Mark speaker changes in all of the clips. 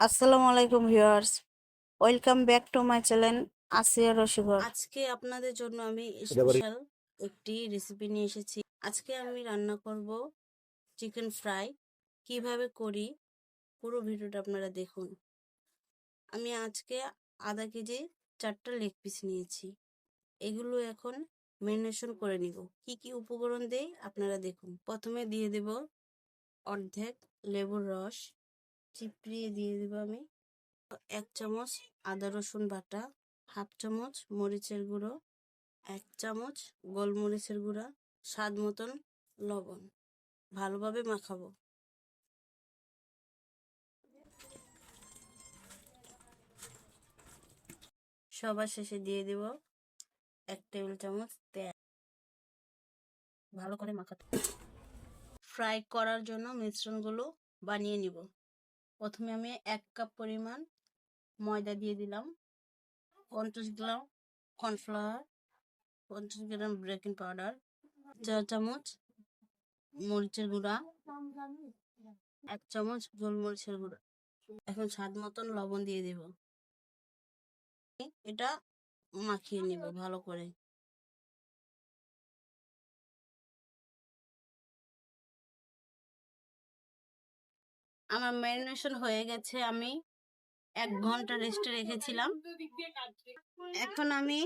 Speaker 1: আসসালামু আলাইকুম viewers, welcome back to my channel Asiya Rasikor. আজকে আপনাদের জন্য আমি স্পেশাল একটি রেসিপি নিয়ে এসেছি। আজকে আমি রান্না করব চিকেন ফ্রাই। কিভাবে করি পুরো ভিডিওটা আপনারা দেখুন। আমি আজকে আধা কেজি 4টা লেগ পিস নিয়েছি। এগুলো এখন ম্যারিনেশন করে নিব। কি কি উপকরণ দেই আপনারা দেখুন। প্রথমে দিয়ে দেব অর্ধেক লেবুর রস, চিপড়িয়ে দিয়ে দেব আমি 1 চামচ আদা রসুন বাটা, হাফ চামচ মরিচের গুঁড়ো, 1 চামচ গোলমরিচের গুঁড়া, স্বাদ মতন লবণ। ভালোভাবে মাখাবো। সবার শেষে দিয়ে দিব 1 টেবিল চামচ তেল। ভালো করে মাখাতে। ফ্রাই করার জন্য মিশ্রণগুলো বানিয়ে নিব। প্রথমে আমি 1 কাপ পরিমাণ ময়দা দিয়ে দিলাম, 50 গ্রাম কর্নফ্লাওয়ার, 50 গ্রাম বেকিং পাউডার, 4 চামচ মরিচের গুঁড়া, 1 চামচ গোলমরিচের গুঁড়া। এখন স্বাদ মতন লবণ দিয়ে দেব। এটা মাখিয়ে নিব ভালো করে। আমার ম্যারিনেশন হয়ে গেছে, আমি 1 ঘন্টা রেস্টে রেখেছিলাম। এখন আমি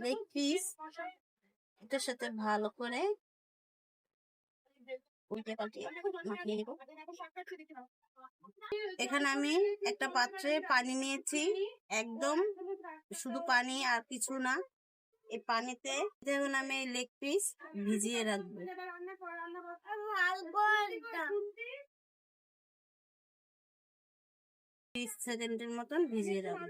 Speaker 1: লেগ পিস এটার সাথে ভালো করে উল্টে পাল্টিয়ে মাখিয়ে নিব। এখানে আমি একটা পাত্রে পানি নিয়েছি, একদম শুধু পানি আর কিছু না। এই পানিতে দেখুন আমি লেগ পিস ভিজিয়ে রাখবো। 30 সেকেন্ডের মতন ভিজিয়ে রাখবো।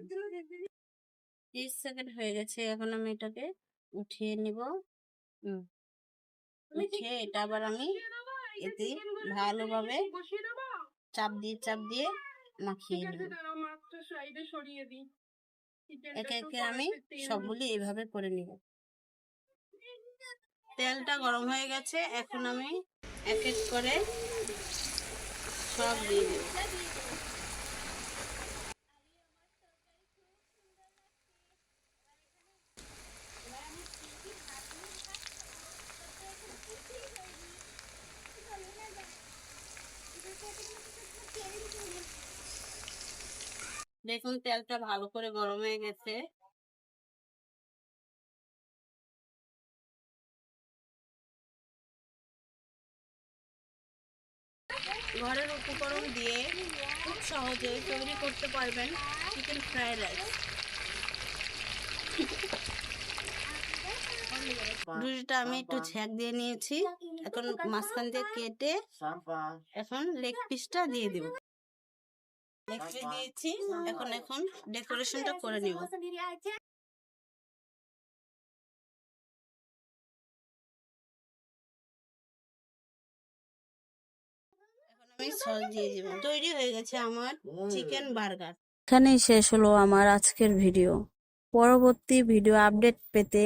Speaker 1: 30 সেকেন্ড হয়ে গেছে, এখন আমি এটাকে উঠিয়ে নিব। উঠিয়ে এটা আবার আমি এতে ভালোভাবে চাপ দিয়ে মাখিয়ে নিব। একে একে আমি সবগুলি এইভাবে করে নিব। তেলটা গরম হয়ে গেছে, এখন আমি এক এক করে সব দিয়ে দেব। দেখুন তেলটা ভালো করে গরম হয়ে গেছে। ঘরের উপকরণ দিয়ে খুব সহজে তৈরি করতে পারবেন চিকেন ফ্রাইড রাইস। রুটিটা আমি একটু ছ্যাঁক দিয়ে নিয়েছি, এখন মাঝখান দিয়ে কেটে এখন লেগ পিসটা দিয়ে দিব। লেগ পিস দিয়েছি, এখন ডেকোরেশনটা করে নিব। আমি সস দিয়ে দিব। তৈরি হয়ে গেছে আমার চিকেন বার্গার। এখানেই শেষ হলো আমার আজকের ভিডিও। পরবর্তী ভিডিও আপডেট পেতে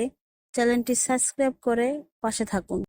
Speaker 1: চ্যানেলটি সাবস্ক্রাইব করে পাশে থাকুন।